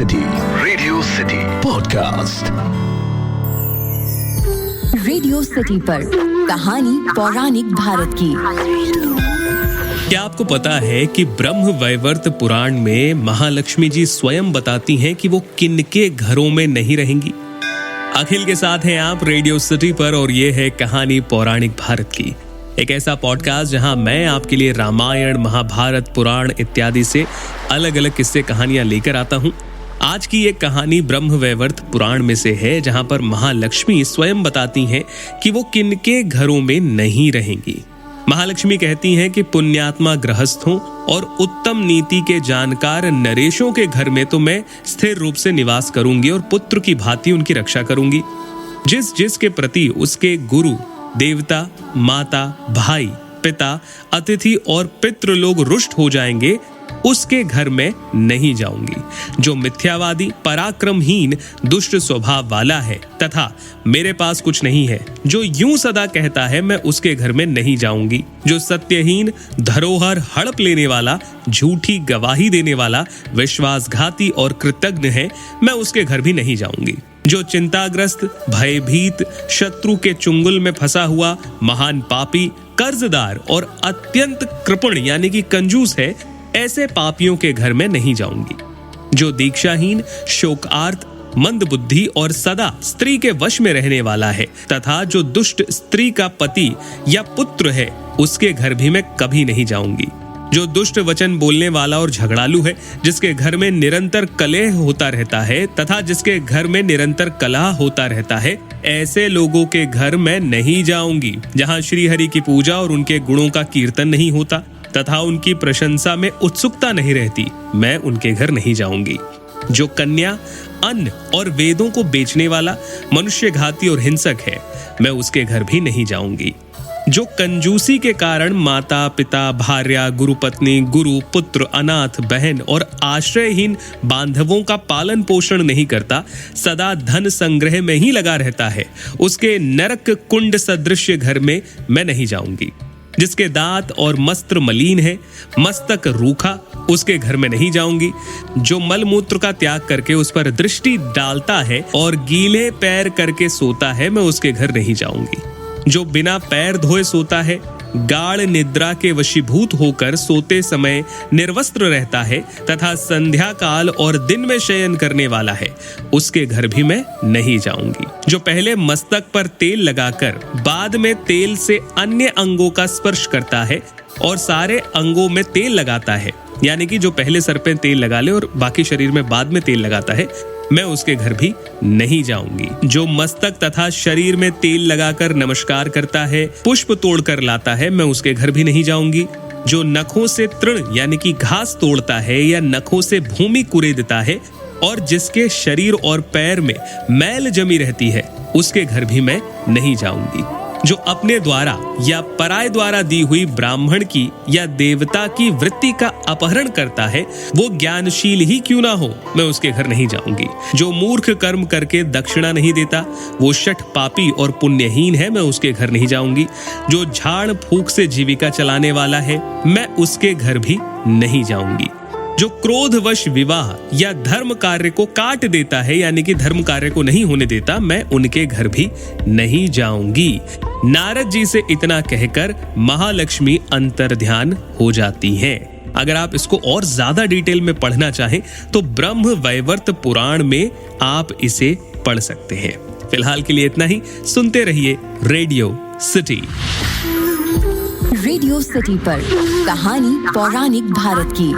City podcast. Radio city पर कहानी पौराणिक भारत की। क्या आपको पता है कि ब्रह्म वैवर्त पुराण में महालक्ष्मी जी स्वयं बताती हैं कि वो किनके घरों में नहीं रहेंगी? अखिल के साथ हैं आप रेडियो सिटी पर और ये है कहानी पौराणिक भारत की, एक ऐसा पॉडकास्ट जहां मैं आपके लिए रामायण, महाभारत, पुराण इत्यादि से अलग अलग किस्से कहानियां लेकर आता हूं। आज की एक कहानी ब्रह्म वैवर्त पुराण में से है, जहां पर महालक्ष्मी स्वयं बताती हैं कि वो किनके घरों में नहीं रहेंगी। महालक्ष्मी कहती हैं कि पुण्यात्मा गृहस्थों और उत्तम नीति के जानकार नरेशों के घर में तो मैं स्थिर रूप से निवास करूंगी और पुत्र की भांति उनकी रक्षा करूंगी। जिसके प्रति उसके गुरु, देवता, माता, भाई, पिता, अतिथि और पितृ लोग रुष्ट हो जाएंगे, उसके घर में नहीं जाऊंगी। जो मिथ्यावादी, पराक्रमहीन, दुष्ट स्वभाव वाला है तथा मेरे पास कुछ नहीं है, जो यूं सदा कहता है, मैं उसके घर में नहीं जाऊंगी। जो सत्यहीन, धरोहर हड़प लेने वाला, झूठी गवाही देने वाला, विश्वासघाती और कृतज्ञ है, मैं उसके घर भी नहीं जाऊंगी। जो चिंताग्रस्त, भयभीत, शत्रु के चुंगल में फंसा हुआ, महान पापी, कर्जदार और अत्यंत कृपण यानी कि कंजूस है, ऐसे पापियों के घर में नहीं जाऊंगी। जो दीक्षाहीन, शोकार्त, मंदबुद्धि और सदा स्त्री के वश में रहने वाला है तथा जो दुष्ट स्त्री का पति या पुत्र है, उसके घर भी मैं कभी नहीं जाऊंगी। जो दुष्ट वचन बोलने वाला और झगड़ालू है, जिसके घर में निरंतर कलह होता रहता है तथा जिसके घर में निरंतर कलह होता रहता है, ऐसे लोगों के घर मैं नहीं जाऊंगी। जहां श्री हरि की पूजा और उनके गुणों का कीर्तन नहीं होता तथा उनकी प्रशंसा में उत्सुकता नहीं रहती, मैं उनके घर नहीं जाऊंगी। जो कन्या, अन्न और वेदों को बेचने वाला, मनुष्य घाती और हिंसक है, मैं उसके घर भी नहीं जाऊंगी। जो कंजूसी के कारण माता, पिता, भार्या, गुरुपत्नी, गुरु, पुत्र, अनाथ, बहन और आश्रयहीन बांधवों का पालन पोषण नहीं करता, सदा धन संग्रह में ही लगा रहता है, उसके नरक कुंड सदृश घर में मैं नहीं जाऊंगी। जिसके दांत और मस्त्र मलिन है, मस्तक रूखा, उसके घर में नहीं जाऊंगी। जो मलमूत्र का त्याग करके उस पर दृष्टि डालता है और गीले पैर करके सोता है, मैं उसके घर नहीं जाऊंगी। जो बिना पैर धोए सोता है, गाढ़ निद्रा के वशीभूत होकर सोते समय निर्वस्त्र रहता है तथा संध्या काल और दिन में शयन करने वाला है, उसके घर भी मैं नहीं जाऊंगी। जो पहले मस्तक पर तेल लगाकर बाद में तेल से अन्य अंगों का स्पर्श करता है और सारे अंगों में तेल लगाता है, यानी कि जो पहले सर पे तेल लगा ले और बाकी शरीर में बाद में तेल लगाता है, मैं उसके घर भी नहीं जाऊंगी। जो मस्तक तथा शरीर में तेल लगाकर नमस्कार करता है, पुष्प तोड़कर लाता है, मैं उसके घर भी नहीं जाऊंगी। जो नखों से तृण यानी कि घास तोड़ता है या नखों से भूमि कुरेदता है और जिसके शरीर और पैर में मैल जमी रहती है, उसके घर भी मैं नहीं जाऊंगी। जो अपने द्वारा या पराय द्वारा दी हुई ब्राह्मण की या देवता की वृत्ति का अपहरण करता है, वो ज्ञानशील ही क्यों ना हो, मैं उसके घर नहीं जाऊंगी। जो मूर्ख कर्म करके दक्षिणा नहीं देता, वो शठ पापी और पुण्यहीन है, मैं उसके घर नहीं जाऊंगी। जो झाड़ फूक से जीविका चलाने वाला है, मैं उसके घर भी नहीं जाऊंगी। जो क्रोधवश विवाह या धर्म कार्य को काट देता है, यानी कि धर्म कार्य को नहीं होने देता, मैं उनके घर भी नहीं जाऊंगी। नारद जी से इतना कहकर महालक्ष्मी अंतर्ध्यान हो जाती हैं। अगर आप इसको और ज्यादा डिटेल में पढ़ना चाहें तो ब्रह्म वैवर्त पुराण में आप इसे पढ़ सकते हैं। फिलहाल के लिए इतना ही। सुनते रहिए रेडियो सिटी। रेडियो सिटी पर कहानी पौराणिक भारत की।